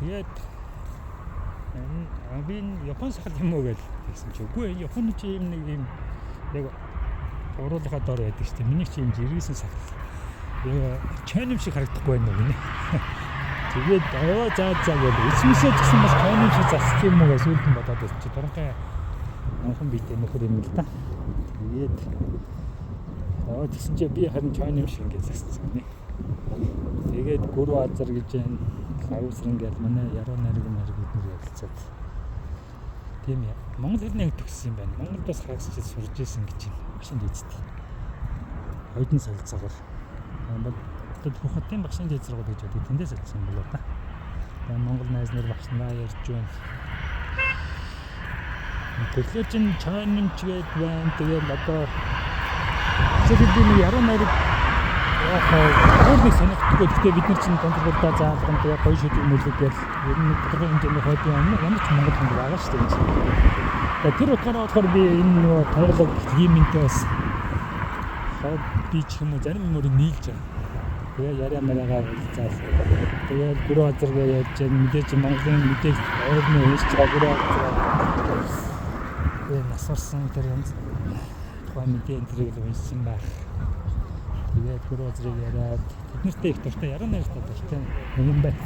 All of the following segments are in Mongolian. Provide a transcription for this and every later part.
Тэгээд би Япон сахал юм уу гэж хэлсэн чи үгүй Японы чи юм нэг юм яг уруулахад дор байдаг шүү дээ. Миний чи юм жиргэсэн сахал. Чойном шиг харагдахгүй байна уу гинэ. Тэгээд заа гэж эсмисээ гэсэн бас чойном шиг засчих юм уу гэж сүүлдэн бодоод байсан чи туранхай анхан битэй нөхөр юм л да. Тэгээд тэгсэн чи би харин чойном шиг гэж засчихсан гинэ. Тэгээд гүр азар гэж энэ авсран гэж манай яруу найраг бид нэр ярилцаад тийм яа. Монгол хэлний төгссөн юм байна. Монголд бас хагасч сурж исэн гэж байна. Багшийн дээдтэй. Оюутны солилцоогоор. Бод хөхтийн багшийн дээд сургууль гэж байдаг. Тэндээс олсон болоо та. Тэгээ Монгол найз нар багшнаа ярьж байна. Тэгэхээр чин чойномчгээд байна. Тэгээд одоо зөвхөн яруу найраг өөрөөр сонирхдаггүй. Гэхдээ бид нар чинь томролдоо заалган тэгээ гоё шийдвэр мөлөдөл ер нь тодорхой хэмжээний хойд ямар ч Монгол хүн байгаа шүү дээ. Тэгээ тэр утгаараа болохоор би энэ нөгөө томролог хиймэнтэй бас би ч юм уу зарим юмрыг нийлж байгаа. Тэгээ яриа марагаа хэлцээс. Тэгээ гүрөө азаргаа ярьж мэдээж Монголын мэдээж өөрнөө хэлж байгаа гүрөө азар. Тэгээ насварсан тэр янз тухайн мэдээ энэ төрийг уншсан байх. Тэгээд гүрөө азрыг яриад тэднэртэй их дуртай яруу найртай дуртай юм байна.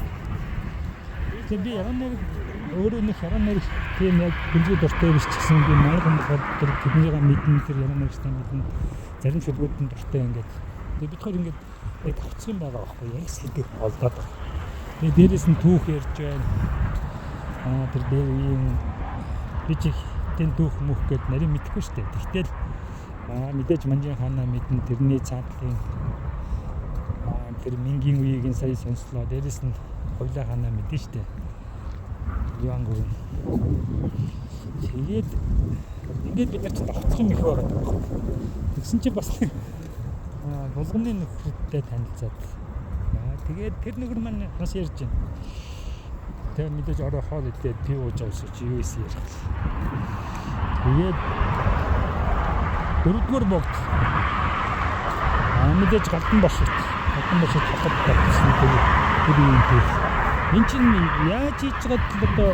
Тэгээд би яруу найр өөрөө нэг яруу найр тийм яг гүнзгий дуртай биш ч гэсэн би Монгол хүмүүс тэр тэднийгээ мэднэ тэр яруу найртай мэднэ зарим шүлгүүдэн дуртай ингээд. Тэгээд бид хоёр ингээд яг тавцсан юм байгаа байхгүй яг сэдв олдоод байгаа. Тэгээд дээрээс нь түүх ярьж байна. Тэр дээр юм би ч тэн түүх мөх гэд нарийн мэдэхгүй шүү дээ. Тэгтэл мэдээж Манжин хаанаа мэдэн тэрний цаатлын тэр Мингийн үеийг сая сонслоо. Дээрээс нь Хойлоо хаанаа мэдэн шүү дээ. Юан гүрэн. Тэгээд ингээд бид нар ч тавцсан юм их байгаа даа. Тэгсэн чи бас булганы нөхрөдтэй танилцаад. Тэгээд тэр нөхөр маань бас ярьж байна. Тэгээд мэдээж орой хоол идээд пив ууж байгаа чи юу ийсэн ярих. Тэгээд дөрөвдүгээр богд мэдээж галдан бошигт хатад тавьсан тэр юм тийм. Энд чинь яаж хийж байгаа одоо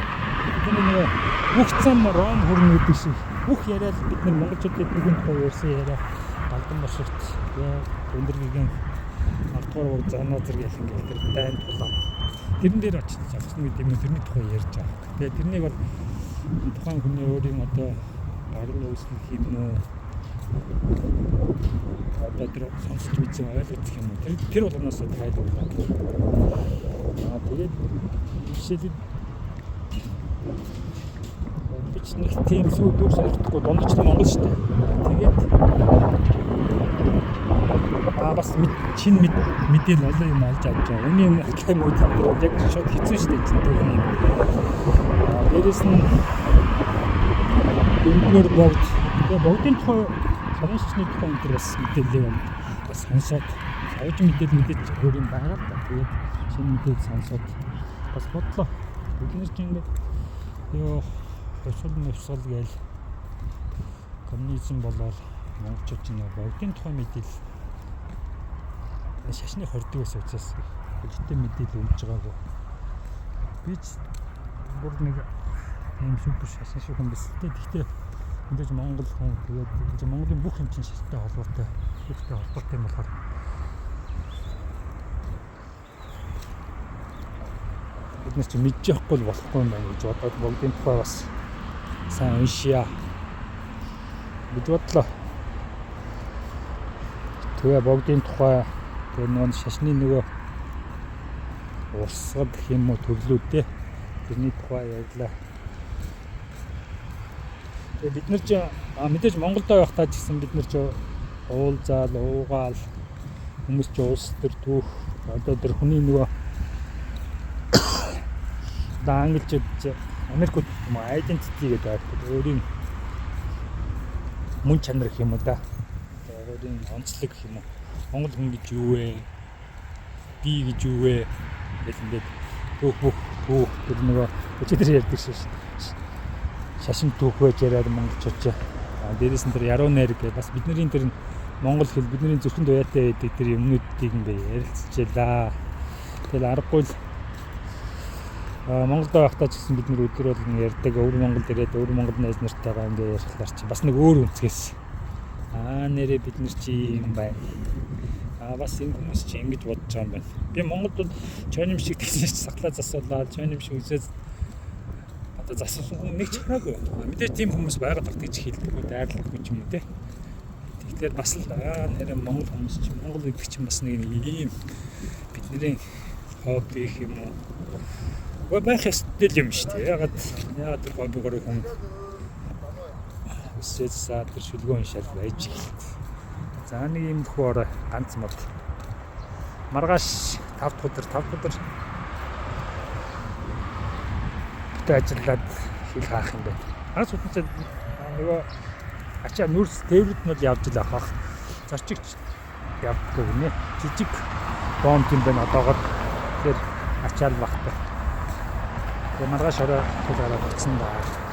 бид нэг бүх цам ром хүрнэ гэдэг шиг бүх яриад бид нар монголчуудад бүгд тухай ярьсан яриа галдан бошигт өндөргийн ардгаар занаа зэрэг ялан гэх тэр дайнд тулаа. Тэрэн дээр очиж авсан гэдэг юм тэрний тухай ярьж байгаа. Тэгээд тэрнийг бол тухайн хүний өөрийн одоо гарын үүсгэх юм уу одоо тэр сонсч үзсэн ойлгох юм уу тэр болгоноос тайлбарлаа. Тэгээд жишээлбэл бич нэг тийм зүйл дүүр сонирхдаггүй дундч Монгол шүү дээ. Тэгээд бас чин мэдээл олон юм олж авч байгаа. Үүний алкай мод яг шууд хэцүү шүү дээ чинь тэр юм. Дээрээс нь дөрөвдүгээр богд тэгээ богдын тухай санаачны тухай энэ бас мэдээлэл бас сонсоод авч мэдээлэл мэдээж өөр юм байгаа л да. Тэгээд шинэ мэдээлэл сонсоод бас бодлоо. Бид нар чинь ингээд ёо өсвөл гээл коммунизм болоод монголчууд чинь богдын тухай мэдээлэл шашны хордог ус учраас хөлтэй мэдээлэл өгж байгаагүй. Би ч бүр нэг юм супер шашин шиг юм биш л дээ. Гэхдээ мэдээж Монгол хүн тэгээд Монголын бүх юм чинь шашинтай холбоотой, хүүхдэд холбоотой юм болохоор бид нар чинь мэдж явахгүй л болохгүй юм байна гэж бодоод богдын тухай бас сайн уншия гэж бодлоо. Тэгээ богдын тухай тэр нэг шашны нөгөө урсгал гэх юм уу төрлүүдтэй тэрний тухай ярьлаа. Тэгээ бид нар ч мэдээж Монголдоо явахтаа ч гэсэн бид нар ч уулзаал, уугаал хүмүүс ч уус төр түүх одоо тэр хүний нөгөө англичууд Америкт юм identity гэдэг өөрийн мөн чанар гэх юм уу да. Өөрийн онцлог гэх юм уу. Монгол хүн гэж юу вэ? Би гэж юу вэ? Гэхэлээ түүх тэр нөгөө өчигдөр ярьдаг шээ. Шашин түүх байж яриад монголчууд. Дээрээс нь тэр яруу найр гэх бас бидний тэр монгол хэл бидний зөвхөн дуяатай байдаг тэр юмнуудыг ингээ ярилцчихлаа. Тэгэл аргагүй л Монголд байхдаа ч гэсэн бид нэр өдөр болгон ярьдаг өвөр Монгол ирээд өвөр Монгол найз нартайгаа ингээ ярихлаар чи бас нэг өөр үнцгээс. Нэрээ бид нар чи юм байна. Бас энэ хүмүүс чи ингэж бодож байгаа юм байна. Би Монголд бол чойным шиг тэгсэн чи саглаа засуулаад чойным шиг үзээд одоо засуулсан хүн нэг ч хараагүй. Мэдээж тийм хүмүүс байгаад таг гэж хэлдэг. Дайрлахгүй ч юм уу те. Тэгэхээр бас л нэрээ Монгол хүмүүс чи Монгол гэдэг чинь бас нэг ийм бидний хобби юм уу? Байх ёстой юм шүү дээ. Ягаад хоббигоор хүн үсээсаа тэр шүлгөө уншаад байж гэлээ. За нэг юм хөр ганц мод. Маргааш 5 дахь өдөр бүтэ ажиллаад хил хаах юм байна. Хагас утсаа нөгөө ачаа нүрс тээврүүд нь бол явж л авах. Зорчигч явдаггүй гинэ. Жижиг бомб юм байна одоогоор. Тэгэхээр ачаал багтай. Тэгээ маргааш орой тулгараад утсан даа.